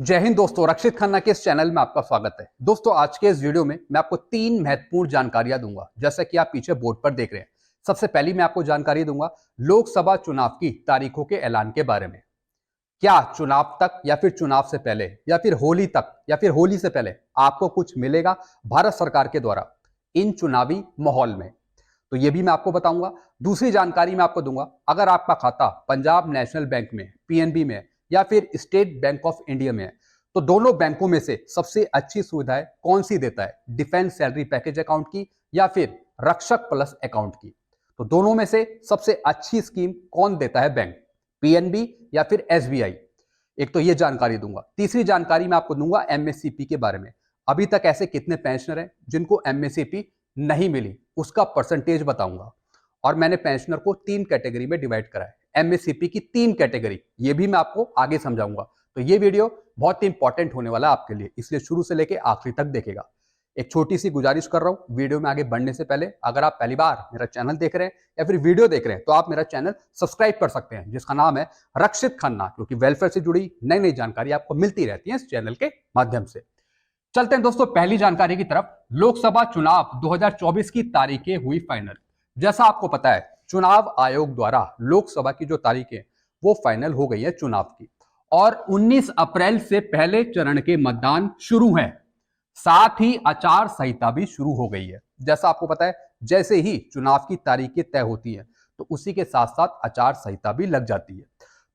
जय हिंद दोस्तों, रक्षित खन्ना के इस चैनल में आपका स्वागत है। दोस्तों, आज के इस वीडियो में मैं आपको 3 महत्वपूर्ण जानकारियां दूंगा, जैसा कि आप पीछे बोर्ड पर देख रहे हैं। सबसे पहली मैं आपको जानकारी दूंगा लोकसभा चुनाव की तारीखों के ऐलान के बारे में। क्या चुनाव तक या फिर चुनाव से पहले या फिर होली तक या फिर होली से पहले आपको कुछ मिलेगा भारत सरकार के द्वारा इन चुनावी माहौल में, तो ये भी मैं आपको बताऊंगा। दूसरी जानकारी मैं आपको दूंगा, अगर आपका खाता पंजाब नेशनल बैंक में, पीएनबी में या फिर स्टेट बैंक ऑफ इंडिया में है, तो दोनों बैंकों में से सबसे अच्छी सुविधाएं कौन सी देता है, डिफेंस सैलरी पैकेज अकाउंट की या फिर रक्षक प्लस अकाउंट की। तो दोनों में से सबसे अच्छी स्कीम कौन देता है बैंक, पीएनबी या फिर एसबीआई। एक तो ये जानकारी दूंगा। तीसरी जानकारी मैं आपको दूंगा एमएससीपी के बारे में। अभी तक ऐसे कितने पेंशनर हैं जिनको एमएससीपी नहीं मिली, उसका परसेंटेज बताऊंगा। और मैंने पेंशनर को 3 कैटेगरी में डिवाइड करा है, एमएससीपी की 3 कैटेगरी, ये भी मैं आपको आगे समझाऊंगा। तो ये वीडियो बहुत ही इंपॉर्टेंट होने वाला है आपके लिए, इसलिए शुरू से लेकर आखिरी तक देखेगा। एक छोटी सी गुजारिश कर रहा हूं, वीडियो में आगे बढ़ने से पहले अगर आप पहली बार मेरा चैनल देख रहे हैं या फिर वीडियो देख रहे हैं, तो आप मेरा चैनल सब्सक्राइब कर सकते हैं, जिसका नाम है रक्षित खन्ना, क्योंकि वेलफेयर से जुड़ी नई नई जानकारी आपको मिलती रहती है इस चैनल के माध्यम से। चलते हैं दोस्तों पहली जानकारी की तरफ। लोकसभा चुनाव 2024 की तारीखें हुई फाइनल। जैसा आपको पता है, चुनाव आयोग द्वारा लोकसभा की जो तारीखें वो फाइनल हो गई है चुनाव की, और 19 अप्रैल से पहले चरण के मतदान शुरू है। साथ ही आचार संहिता भी शुरू हो गई है। जैसा आपको पता है, जैसे ही चुनाव की तारीखें तय होती हैं तो उसी के साथ साथ आचार संहिता भी लग जाती है।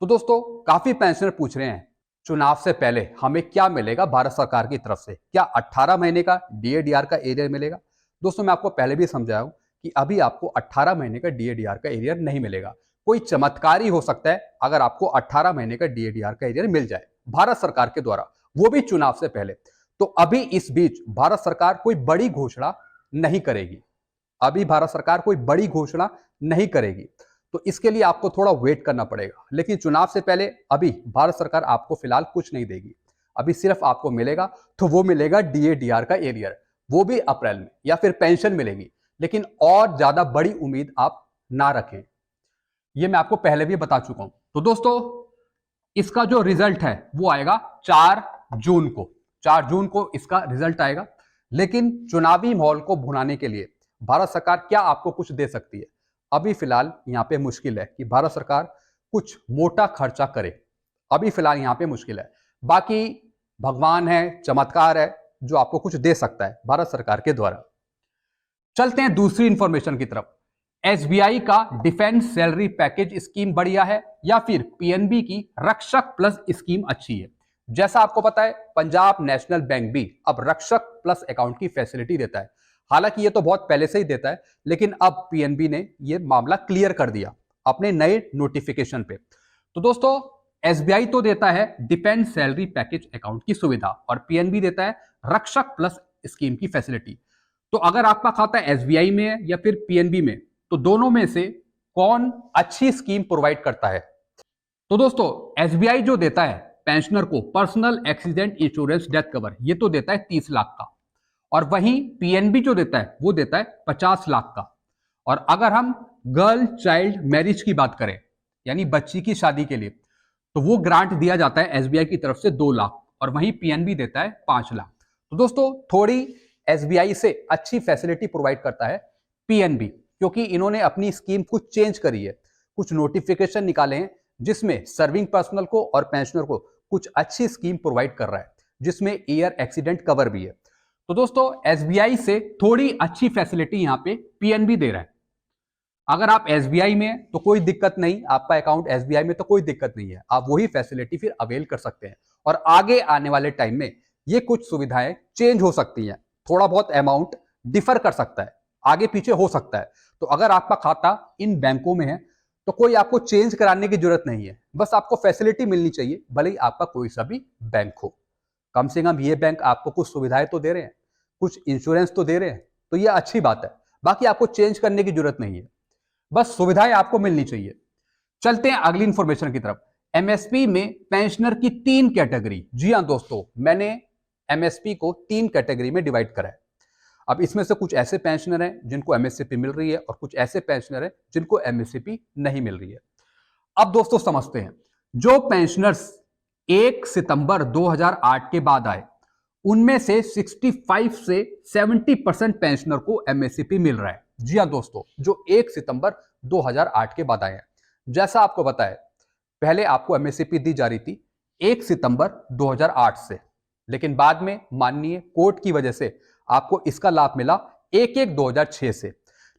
तो दोस्तों, काफी पेंशनर पूछ रहे हैं चुनाव से पहले हमें क्या मिलेगा भारत सरकार की तरफ से, क्या 18 महीने का डीएडीआर का एरियर मिलेगा। दोस्तों, मैं आपको पहले भी समझाया हूं कि अभी आपको 18 महीने का डीएडीआर का एरियर नहीं मिलेगा। कोई चमत्कार ही हो सकता है अगर आपको 18 महीने का डीएडीआर का एरियर मिल जाए भारत सरकार के द्वारा, वो भी चुनाव से पहले। तो अभी इस बीच भारत सरकार कोई बड़ी घोषणा नहीं करेगी, अभी भारत सरकार कोई बड़ी घोषणा नहीं करेगी, तो इसके लिए आपको थोड़ा वेट करना पड़ेगा। लेकिन चुनाव से पहले अभी भारत सरकार आपको फिलहाल कुछ नहीं देगी। अभी सिर्फ आपको मिलेगा तो वो मिलेगा डीएडीआर का एरियर, वो भी अप्रैल में, या फिर पेंशन मिलेगी। लेकिन और ज्यादा बड़ी उम्मीद आप ना रखें, ये मैं आपको पहले भी बता चुका हूं। तो दोस्तों, इसका जो रिजल्ट है वो आएगा 4 जून को। 4 जून को इसका रिजल्ट आएगा। लेकिन चुनावी माहौल को भुनाने के लिए भारत सरकार क्या आपको कुछ दे सकती है, अभी फिलहाल यहां पे मुश्किल है कि भारत सरकार कुछ मोटा खर्चा करे। अभी फिलहाल यहां पे मुश्किल है। बाकी भगवान है, चमत्कार है जो आपको कुछ दे सकता है भारत सरकार के द्वारा। चलते हैं दूसरी इंफॉर्मेशन की तरफ। एसबीआई का डिफेंस सैलरी पैकेज स्कीम बढ़िया है या फिर पीएनबी की रक्षक प्लस स्कीम अच्छी है। जैसा आपको पता है, पंजाब नेशनल बैंक भी अब रक्षक प्लस अकाउंट की फैसिलिटी देता है। हालांकि ये तो बहुत पहले से ही देता है, लेकिन अब पीएनबी ने ये मामला क्लियर कर दिया अपने नए नोटिफिकेशन पे। तो दोस्तों, एसबीआई तो देता है डिफेंस सैलरी पैकेज अकाउंट की सुविधा और पीएनबी देता है रक्षक प्लस स्कीम की फैसिलिटी। तो अगर आपका खाता एसबीआई में है या फिर पीएनबी में, तो दोनों में से कौन अच्छी स्कीम प्रोवाइड करता है। तो दोस्तों, एसबीआई जो देता है पेंशनर को personal accident insurance death cover, ये तो देता है 30 लाख का, और वहीं पीएनबी जो देता है वो देता है 50 लाख का। और अगर हम गर्ल चाइल्ड मैरिज की बात करें, यानी बच्ची की शादी के लिए, तो वो ग्रांट दिया जाता है एसबीआई की तरफ से 2 लाख, और वहीं पीएनबी देता है 5 लाख। तो दोस्तों, थोड़ी एसबीआई से अच्छी फैसिलिटी प्रोवाइड करता है पीएनबी, क्योंकि इन्होंने अपनी स्कीम कुछ चेंज करी है, कुछ नोटिफिकेशन निकाले हैं जिसमें सर्विंग पर्सनल को और पेंशनर को कुछ अच्छी स्कीम प्रोवाइड कर रहा है, जिसमें एयर एक्सीडेंट कवर भी है। तो दोस्तों, एसबीआई से थोड़ी अच्छी फैसिलिटी यहां पे पीएनबी दे रहा है। अगर आप एसबीआई में हैं तो कोई दिक्कत नहीं, आपका अकाउंट एसबीआई में तो कोई दिक्कत नहीं है, आप वही फैसिलिटी फिर अवेल कर सकते हैं। और आगे आने वाले टाइम में ये कुछ सुविधाएं चेंज हो सकती हैं, थोड़ा बहुत अमाउंट डिफर कर सकता है, आगे पीछे हो सकता है। तो अगर आपका खाता इन बैंकों में है तो कोई आपको चेंज कराने की जरूरत नहीं है, बस आपको फैसिलिटी मिलनी चाहिए, भले ही आपका कोई सा भी बैंक हो। कम से कम ये बैंक आपको कुछ सुविधाएं तो दे रहे हैं, कुछ इंश्योरेंस तो दे रहे हैं, तो ये अच्छी बात है। बाकी आपको चेंज करने की जरूरत नहीं है, बस सुविधाएं आपको मिलनी चाहिए। चलते हैं अगली इंफॉर्मेशन की तरफ। एमएसपी में पेंशनर की 3 कैटेगरी। जी हां दोस्तों, मैंने एमएसपी को 3 कैटेगरी में डिवाइड करा है। अब इसमें से कुछ ऐसे पेंशनर हैं जिनको एमएससीपी मिल रही है और कुछ ऐसे पेंशनर हैं जिनको एमएससीपी नहीं मिल रही है। अब दोस्तों समझते हैं, जो पेंशनर्स 1 सितंबर 2008 के बाद आए, उनमें से 65 से 70% पेंशनर को एमएससीपी मिल रहा है। जी हां दोस्तों, जो 1 सितंबर 2008 के बाद आए हैं। जैसा आपको पता है, पहले आपको एमएससीपी दी जा रही थी 1 सितंबर 2008 से, लेकिन बाद में माननीय कोर्ट की वजह से आपको इसका लाभ मिला 1/1/2006 से।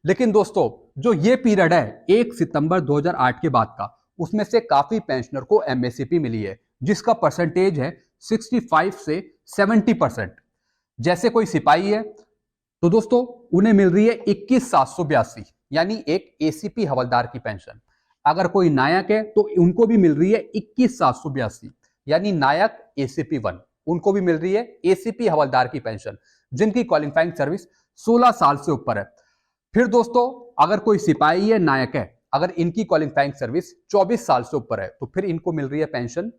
लेकिन दोस्तों, जो ये पीरियड है 1 सितंबर 2008 के बाद का, उसमें से काफी पेंशनर को एमएससीपी मिली है, जिसका परसेंटेज है 65 से 70%। जैसे कोई सिपाही है तो दोस्तों उन्हें मिल रही है 21,782, यानी एक एसीपी हवलदार की पेंशन। अगर कोई नायक है तो उनको भी मिल रही है 21,782, यानी नायक एसीपी 1, उनको भी मिल रही है एसीपी हवलदार की पेंशन, जिनकी क्वालिफाइंग सर्विस 16 साल से ऊपर है। फिर दोस्तों, अगर कोई सिपाही है, नायक है, अगर इनकी क्वालिफाइंग सर्विस 24 साल से ऊपर है, तो फिर इनको मिल रही है पेंशन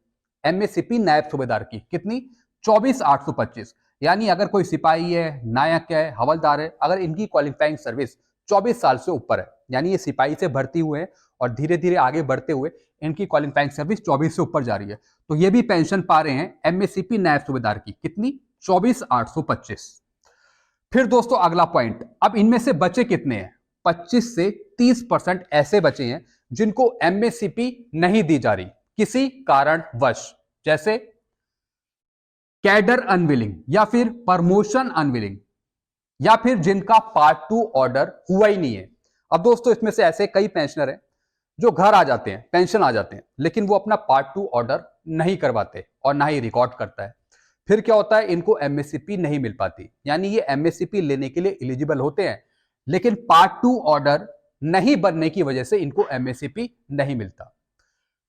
एमएससीपी नायब सूबेदार की। कितनी? 24,825। यानी अगर कोई सिपाही है, नायक है, हवलदार है, अगर इनकी क्वालिफाइंग सर्विस 24 साल से ऊपर है, यानी ये सिपाही से भर्ती हुए हैं और धीरे धीरे आगे बढ़ते हुए इनकी क्वालिफाइंग सर्विस 24 से ऊपर जा रही है, तो ये भी पेंशन पा रहे हैं एमएससीपी नायब सूबेदार की। कितनी? 24,825। फिर दोस्तों अगला पॉइंट, अब इनमें से बचे कितने हैं? 25 से 30% ऐसे बचे हैं जिनको एमएससीपी नहीं दी जा रही किसी कारणवश, जैसे कैडर अनविलिंग या फिर प्रमोशन अनविलिंग, या फिर जिनका पार्ट 2 ऑर्डर हुआ ही नहीं है। अब दोस्तों, इसमें से ऐसे कई पेंशनर हैं जो घर आ जाते हैं, पेंशन आ जाते हैं, लेकिन वो अपना पार्ट 2 ऑर्डर नहीं करवाते और ना ही रिकॉर्ड करता है। फिर क्या होता है? इनको एमएससीपी नहीं मिल पाती, यानी ये एमएससीपी लेने के लिए एलिजिबल होते हैं, लेकिन पार्ट 2 ऑर्डर नहीं बनने की वजह से इनको एमएससीपी नहीं मिलता।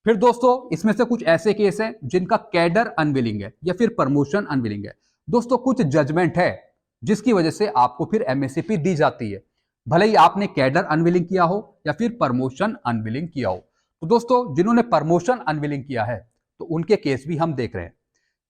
फिर दोस्तों, इसमें से कुछ ऐसे केस हैं जिनका कैडर अनविलिंग है या फिर प्रमोशन अनविलिंग है। दोस्तों, कुछ जजमेंट है जिसकी वजह से आपको फिर एमएससीपी दी जाती है, भले ही आपने कैडर अनविलिंग किया हो या फिर प्रमोशन अनविलिंग किया हो। तो दोस्तों, जिन्होंने प्रमोशन अनविलिंग किया है, तो उनके केस भी हम देख रहे हैं,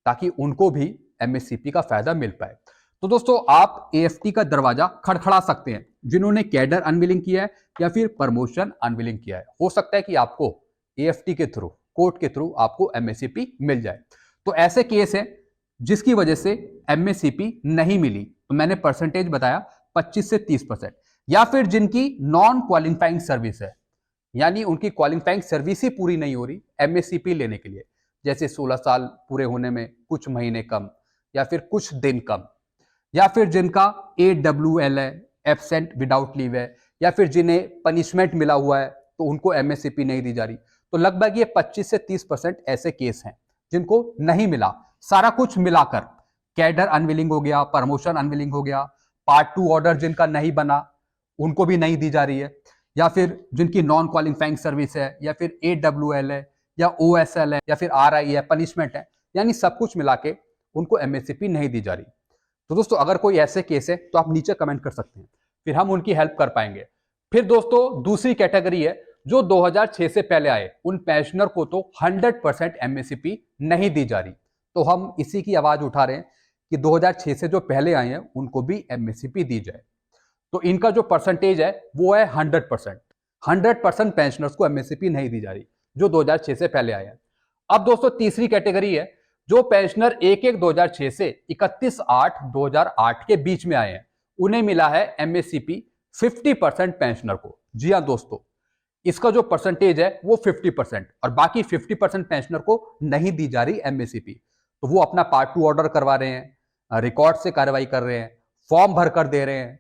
ताकि उनको भी एमएससीपी का फायदा मिल पाए। तो दोस्तों, आप एएफटी का दरवाजा खड़खड़ा सकते हैं, जिन्होंने कैडर अनविलिंग किया है या फिर प्रमोशन अनविलिंग किया है। हो सकता है कि आपको एएफटी के थ्रू, कोर्ट के थ्रू आपको एमएससीपी मिल जाए। तो ऐसे केस है जिसकी वजह से एमएससीपी नहीं मिली, तो मैंने परसेंटेज बताया 25 से 30%। या फिर जिनकी नॉन क्वालिफाइंग सर्विस है, यानी उनकी क्वालिफाइंग सर्विस ही पूरी नहीं हो रही एमएससीपी लेने के लिए, जैसे 16 साल पूरे होने में कुछ महीने कम या फिर कुछ दिन कम, या फिर जिनका AWL है, एब्सेंट विदाउट लीव है, या फिर जिन्हें पनिशमेंट मिला हुआ है तो उनको एमएससीपी नहीं दी जा रही। तो लगभग ये 25 से 30% ऐसे केस हैं जिनको नहीं मिला। सारा कुछ मिलाकर कैडर अनविलिंग हो गया, प्रमोशन अनविलिंग हो गया, पार्ट 2 ऑर्डर जिनका नहीं बना उनको भी नहीं दी जा रही है, या फिर जिनकी नॉन क्वालिफाइंग सर्विस है, या फिर AWL है, या OSL है, या फिर RI है, पनिशमेंट है, यानी सब कुछ मिला के उनको एमएससीपी नहीं दी जा रही। तो दोस्तों, अगर कोई ऐसे केस है तो आप नीचे कमेंट कर सकते हैं, फिर हम उनकी हेल्प कर पाएंगे। फिर दोस्तों, दूसरी कैटेगरी है जो 2006 से पहले आए, उन पेंशनर को तो 100% एमएससीपी नहीं दी जा रही। तो हम इसी की आवाज उठा रहे हैं कि 2006 से जो पहले आए हैं उनको भी एमएससीपी दी जाए। तो इनका जो परसेंटेज है वो है 100%। 100% पेंशनर्स को एमएससीपी नहीं दी जा रही जो 2006 से पहले आए हैं। अब दोस्तों, तीसरी कैटेगरी है जो पेंशनर 1/1/2006 से 31/8/2008 के बीच में आए हैं, उन्हें मिला है एमएससीपी 50% पेंशनर को। जी हाँ दोस्तों, इसका जो परसेंटेज है वो 50%, और बाकी 50% पेंशनर को नहीं दी जा रही एमएससीपी। तो वो अपना पार्ट 2 ऑर्डर करवा रहे हैं, रिकॉर्ड से कार्रवाई कर रहे हैं, फॉर्म भर कर दे रहे हैं,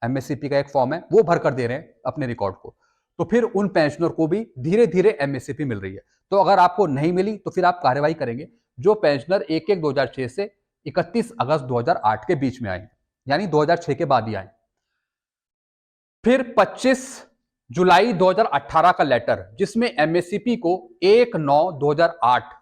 एमएससीपी का एक फॉर्म है वो भर कर दे रहे हैं अपने रिकॉर्ड को। तो फिर उन पेंशनर को भी धीरे धीरे एमएससीपी मिल रही है। तो अगर आपको नहीं मिली तो फिर आप कार्रवाई करेंगे जो पेंशनर 1/1/2006 से 31 अगस्त 2008 के बीच में आए, यानी 2006 के बाद ही आए। फिर 25 जुलाई 2018 का लेटर, जिसमें एमएससीपी को 1/9/2008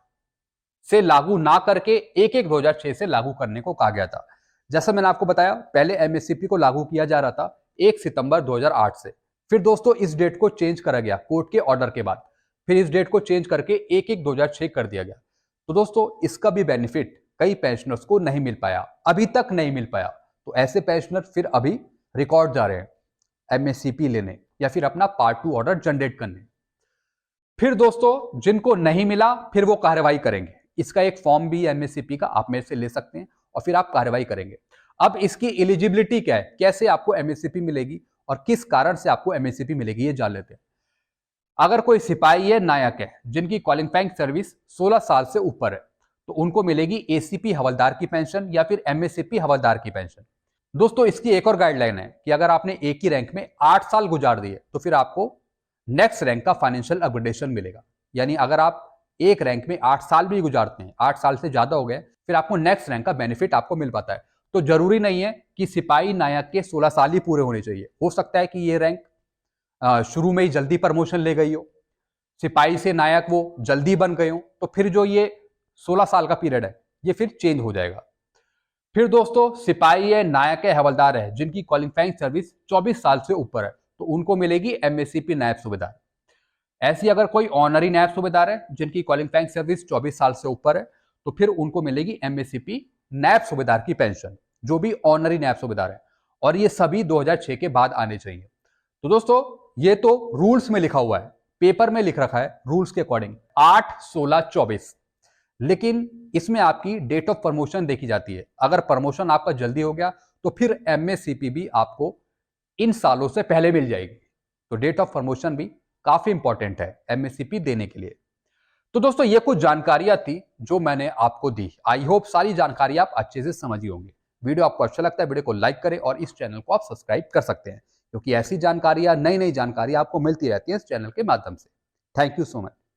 से लागू ना करके 1/1/2006 से लागू करने को कहा गया था। जैसा मैंने आपको बताया, पहले एमएससीपी को लागू किया जा रहा था 1 सितंबर 2008 से। फिर दोस्तों, इस डेट को चेंज करा गया कोर्ट के ऑर्डर के बाद, फिर इस डेट को चेंज करके 1/1/2006 कर दिया गया। तो दोस्तों, इसका भी बेनिफिट कई पेंशनर्स को नहीं मिल पाया, अभी तक नहीं मिल पाया। तो ऐसे पेंशनर फिर अभी रिकॉर्ड जा रहे हैं एमएससीपी लेने या फिर अपना पार्ट 2 ऑर्डर जनरेट करने। फिर दोस्तों, जिनको नहीं मिला फिर वो कार्रवाई करेंगे। इसका एक फॉर्म भी एमएससीपी का आप मेरे से ले सकते हैं और फिर आप कार्रवाई करेंगे। अब इसकी एलिजिबिलिटी क्या है, कैसे आपको एमएससीपी मिलेगी और किस कारण से आपको एमएससीपी मिलेगी, ये जान लेते हैं। अगर कोई सिपाही है, नायक है, जिनकी क्वालिफाइंग सर्विस 16 साल से ऊपर है, तो उनको मिलेगी एसीपी हवलदार की पेंशन या फिर एमएससीपी हवलदार की पेंशन। दोस्तों इसकी एक और गाइडलाइन है कि अगर आपने एक ही रैंक में 8 साल गुजार दिए तो फिर आपको नेक्स्ट रैंक का फाइनेंशियल अपग्रेडेशन मिलेगा। यानी अगर आप एक रैंक में 8 साल भी गुजारते हैं, 8 साल से ज्यादा हो गए, फिर आपको नेक्स्ट रैंक का बेनिफिट आपको मिल पाता है। तो जरूरी नहीं है कि सिपाही नायक के 16 साल ही पूरे होने चाहिए। हो सकता है कि ये रैंक शुरू में ही जल्दी प्रमोशन ले गई हो, सिपाही से नायक वो जल्दी बन गए हो, तो फिर जो ये 16 साल का पीरियड है ये फिर चेंज हो जाएगा। फिर दोस्तों सिपाही है, नायक है, हवलदार है, जिनकी क्वालिफाइंग सर्विस 24 साल से ऊपर है, तो उनको मिलेगी एमएससीपी नायब सूबेदार। ऐसी अगर कोई ऑनरी नायब सूबेदार है जिनकी क्वालिफाइंग सर्विस 24 साल से ऊपर है, तो फिर उनको मिलेगी एमएससीपी नायब सूबेदार की पेंशन, जो भी ऑनरी नायब सूबेदार है, और ये सभी 2006 के बाद आने चाहिए। तो दोस्तों ये तो रूल्स में लिखा हुआ है, पेपर में लिख रखा है रूल्स के अकॉर्डिंग 8, 16, 24, लेकिन इसमें आपकी डेट ऑफ प्रमोशन देखी जाती है। अगर प्रमोशन आपका जल्दी हो गया तो फिर एमएससीपी भी आपको इन सालों से पहले मिल जाएगी। तो डेट ऑफ प्रमोशन भी काफी इंपॉर्टेंट है एमएससीपी देने के लिए। तो दोस्तों ये कुछ जानकारियां थी जो मैंने आपको दी। आई होप सारी जानकारी आप अच्छे से समझी होंगी। वीडियो आपको अच्छा लगता है, वीडियो को लाइक करें और इस चैनल को आप सब्सक्राइब कर सकते हैं, क्योंकि ऐसी जानकारियां, नई नई जानकारी आपको मिलती रहती है इस चैनल के माध्यम से। Thank you so much.